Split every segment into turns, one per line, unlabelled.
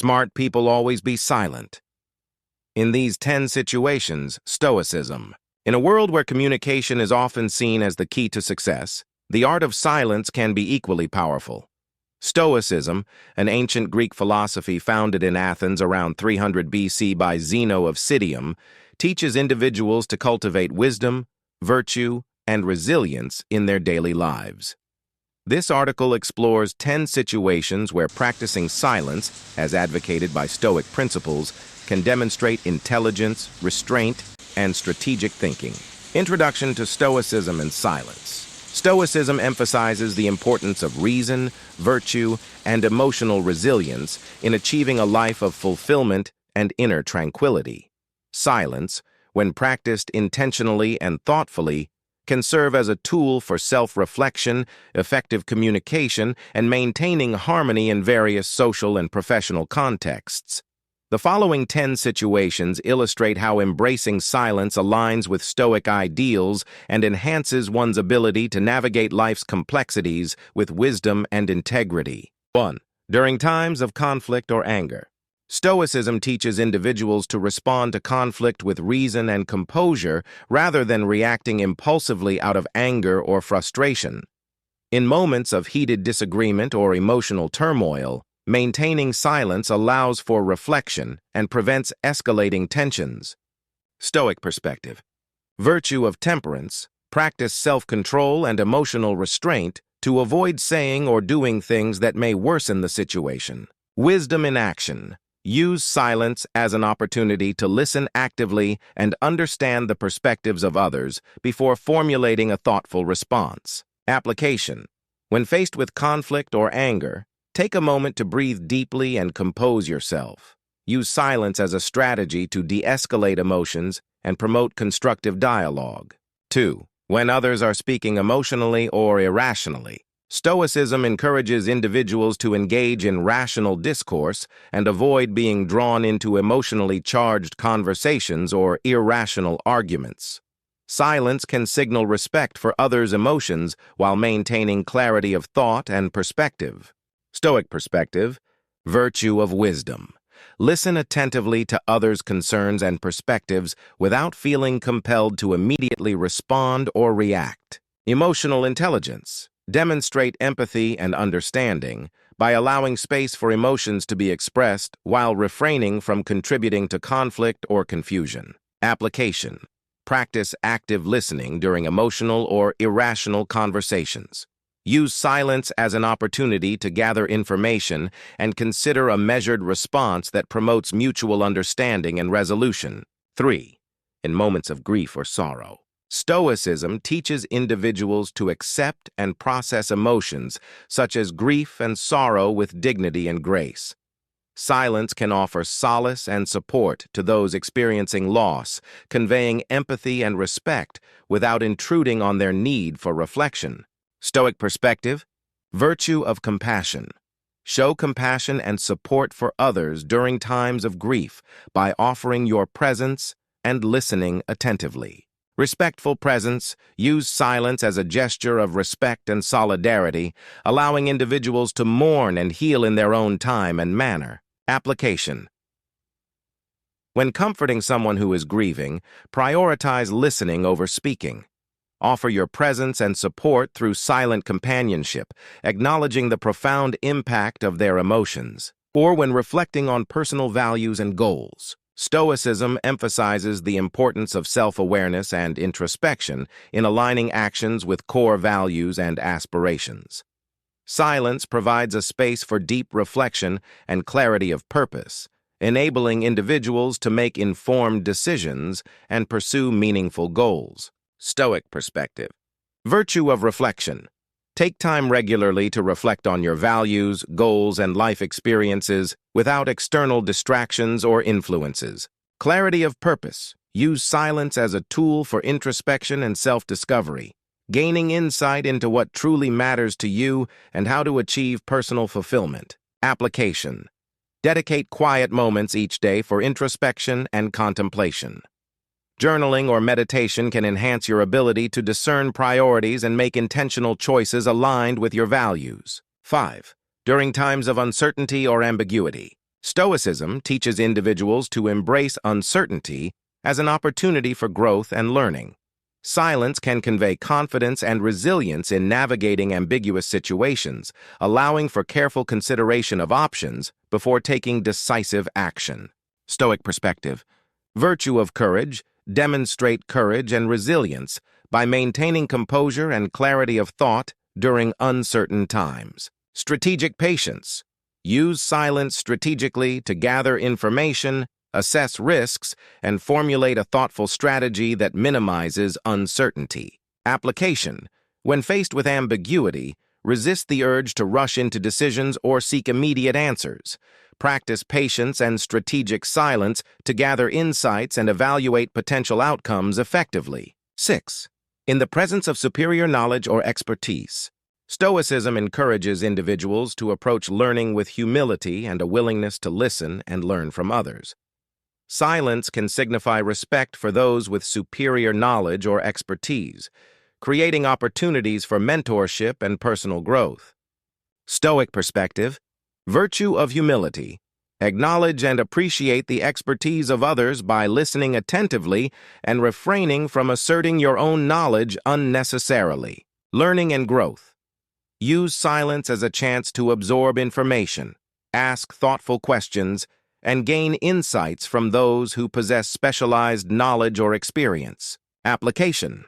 Smart people always be silent. In these 10 situations, Stoicism. In a world where communication is often seen as the key to success, the art of silence can be equally powerful. Stoicism, an ancient Greek philosophy founded in Athens around 300 BC by Zeno of Citium, teaches individuals to cultivate wisdom, virtue, and resilience in their daily lives. This article explores 10 situations where practicing silence, as advocated by Stoic principles, can demonstrate intelligence, restraint, and strategic thinking. Introduction to Stoicism and Silence. Stoicism emphasizes the importance of reason, virtue, and emotional resilience in achieving a life of fulfillment and inner tranquility. Silence, when practiced intentionally and thoughtfully, can serve as a tool for self-reflection, effective communication, and maintaining harmony in various social and professional contexts. The following 10 situations illustrate how embracing silence aligns with Stoic ideals and enhances one's ability to navigate life's complexities with wisdom and integrity. 1. During times of conflict or anger. Stoicism teaches individuals to respond to conflict with reason and composure rather than reacting impulsively out of anger or frustration. In moments of heated disagreement or emotional turmoil, maintaining silence allows for reflection and prevents escalating tensions. Stoic perspective. Virtue of temperance. Practice self-control and emotional restraint to avoid saying or doing things that may worsen the situation. Wisdom in action. Use silence as an opportunity to listen actively and understand the perspectives of others before formulating a thoughtful response. Application. When faced with conflict or anger, take a moment to breathe deeply and compose yourself. Use silence as a strategy to de-escalate emotions and promote constructive dialogue. 2. When others are speaking emotionally or irrationally. Stoicism encourages individuals to engage in rational discourse and avoid being drawn into emotionally charged conversations or irrational arguments. Silence can signal respect for others' emotions while maintaining clarity of thought and perspective. Stoic perspective. Virtue of wisdom. Listen attentively to others' concerns and perspectives without feeling compelled to immediately respond or react. Emotional intelligence. Demonstrate empathy and understanding by allowing space for emotions to be expressed while refraining from contributing to conflict or confusion. Application. Practice active listening during emotional or irrational conversations. Use silence as an opportunity to gather information and consider a measured response that promotes mutual understanding and resolution. 3. In moments of grief or sorrow. Stoicism teaches individuals to accept and process emotions such as grief and sorrow with dignity and grace. Silence can offer solace and support to those experiencing loss, conveying empathy and respect without intruding on their need for reflection. Stoic perspective. Virtue of compassion. Show compassion and support for others during times of grief by offering your presence and listening attentively. Respectful presence. Use silence as a gesture of respect and solidarity, allowing individuals to mourn and heal in their own time and manner. Application. When comforting someone who is grieving, prioritize listening over speaking. Offer your presence and support through silent companionship, acknowledging the profound impact of their emotions. Or when reflecting on personal values and goals. Stoicism emphasizes the importance of self-awareness and introspection in aligning actions with core values and aspirations. Silence provides a space for deep reflection and clarity of purpose, enabling individuals to make informed decisions and pursue meaningful goals. Stoic perspective. Virtue of reflection. Take time regularly to reflect on your values, goals, and life experiences without external distractions or influences. Clarity of purpose. Use silence as a tool for introspection and self-discovery, gaining insight into what truly matters to you and how to achieve personal fulfillment. Application. Dedicate quiet moments each day for introspection and contemplation. Journaling or meditation can enhance your ability to discern priorities and make intentional choices aligned with your values. 5. During times of uncertainty or ambiguity. Stoicism teaches individuals to embrace uncertainty as an opportunity for growth and learning. Silence can convey confidence and resilience in navigating ambiguous situations, allowing for careful consideration of options before taking decisive action. Stoic perspective. Virtue of courage. Demonstrate courage and resilience by maintaining composure and clarity of thought during uncertain times. Strategic patience. Use silence strategically to gather information, assess risks, and formulate a thoughtful strategy that minimizes uncertainty. Application. When faced with ambiguity, resist the urge to rush into decisions or seek immediate answers. Practice patience and strategic silence to gather insights and evaluate potential outcomes effectively. 6. In the presence of superior knowledge or expertise. Stoicism encourages individuals to approach learning with humility and a willingness to listen and learn from others. Silence can signify respect for those with superior knowledge or expertise, creating opportunities for mentorship and personal growth. Stoic perspective. Virtue of humility. Acknowledge and appreciate the expertise of others by listening attentively and refraining from asserting your own knowledge unnecessarily. Learning and growth. Use silence as a chance to absorb information, ask thoughtful questions, and gain insights from those who possess specialized knowledge or experience. Application.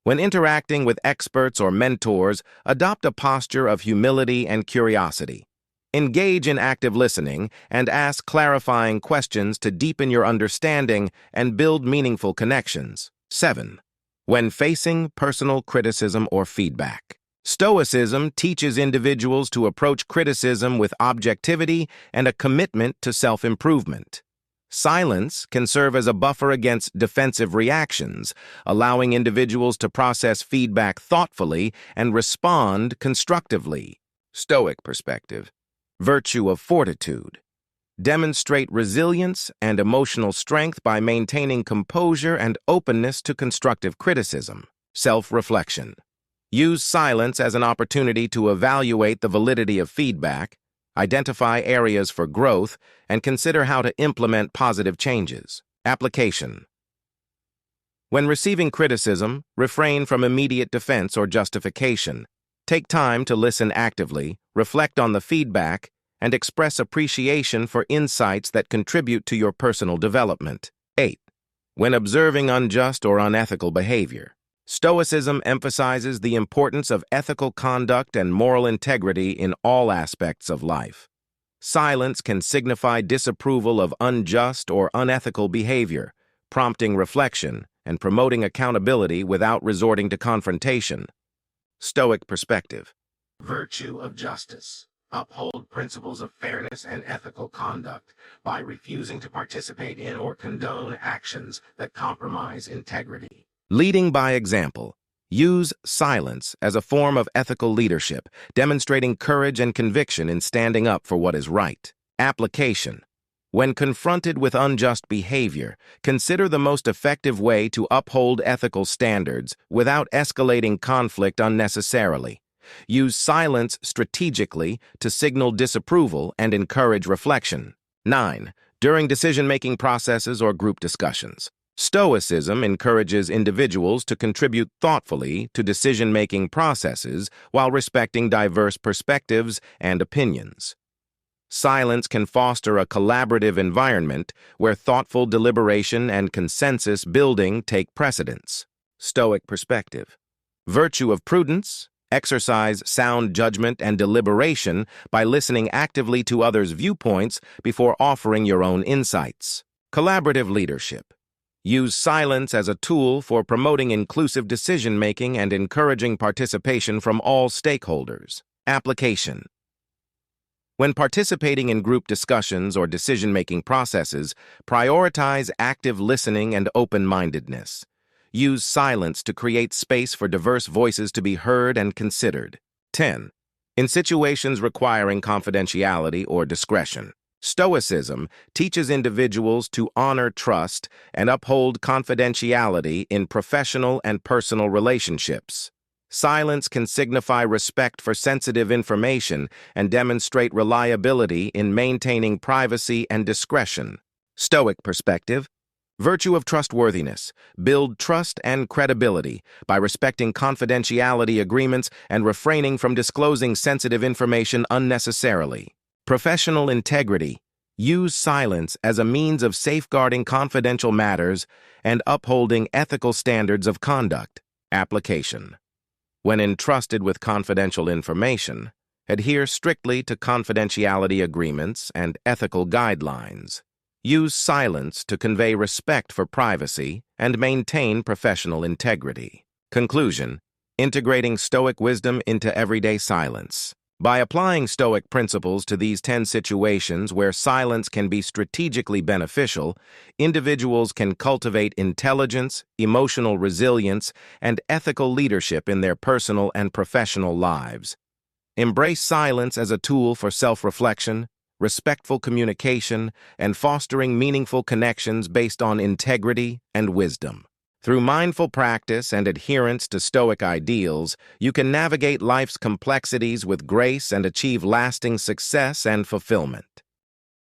When interacting with experts or mentors, adopt a posture of humility and curiosity. Engage in active listening and ask clarifying questions to deepen your understanding and build meaningful connections. 7. When facing personal criticism or feedback. Stoicism teaches individuals to approach criticism with objectivity and a commitment to self-improvement. Silence can serve as a buffer against defensive reactions, allowing individuals to process feedback thoughtfully and respond constructively. Stoic perspective. Virtue of fortitude. Demonstrate resilience and emotional strength by maintaining composure and openness to constructive criticism. Self-reflection. Use silence as an opportunity to evaluate the validity of feedback, identify areas for growth, and consider how to implement positive changes. Application. When receiving criticism, refrain from immediate defense or justification. Take time to listen actively, reflect on the feedback, and express appreciation for insights that contribute to your personal development. 8. When observing unjust or unethical behavior. Stoicism emphasizes the importance of ethical conduct and moral integrity in all aspects of life. Silence can signify disapproval of unjust or unethical behavior, prompting reflection and promoting accountability without resorting to confrontation. Stoic perspective. Virtue of justice. Uphold principles of fairness and ethical conduct by refusing to participate in or condone actions that compromise integrity. Leading by example. Use silence as a form of ethical leadership, demonstrating courage and conviction in standing up for what is right. Application. When confronted with unjust behavior, consider the most effective way to uphold ethical standards without escalating conflict unnecessarily. Use silence strategically to signal disapproval and encourage reflection. 9. During decision-making processes or group discussions. Stoicism encourages individuals to contribute thoughtfully to decision-making processes while respecting diverse perspectives and opinions. Silence can foster a collaborative environment where thoughtful deliberation and consensus building take precedence. Stoic perspective. Virtue of prudence. Exercise sound judgment and deliberation by listening actively to others' viewpoints before offering your own insights. Collaborative leadership. Use silence as a tool for promoting inclusive decision-making and encouraging participation from all stakeholders. Application. When participating in group discussions or decision-making processes, prioritize active listening and open-mindedness. Use silence to create space for diverse voices to be heard and considered. 10. In situations requiring confidentiality or discretion. Stoicism teaches individuals to honor trust and uphold confidentiality in professional and personal relationships. Silence can signify respect for sensitive information and demonstrate reliability in maintaining privacy and discretion. Stoic perspective. Virtue of trustworthiness. Build trust and credibility by respecting confidentiality agreements and refraining from disclosing sensitive information unnecessarily. Professional integrity. Use silence as a means of safeguarding confidential matters and upholding ethical standards of conduct. Application. When entrusted with confidential information, adhere strictly to confidentiality agreements and ethical guidelines. Use silence to convey respect for privacy and maintain professional integrity. Conclusion: integrating Stoic wisdom into everyday silence. By applying Stoic principles to these 10 situations where silence can be strategically beneficial, individuals can cultivate intelligence, emotional resilience, and ethical leadership in their personal and professional lives. Embrace silence as a tool for self-reflection, respectful communication, and fostering meaningful connections based on integrity and wisdom. Through mindful practice and adherence to Stoic ideals, you can navigate life's complexities with grace and achieve lasting success and fulfillment.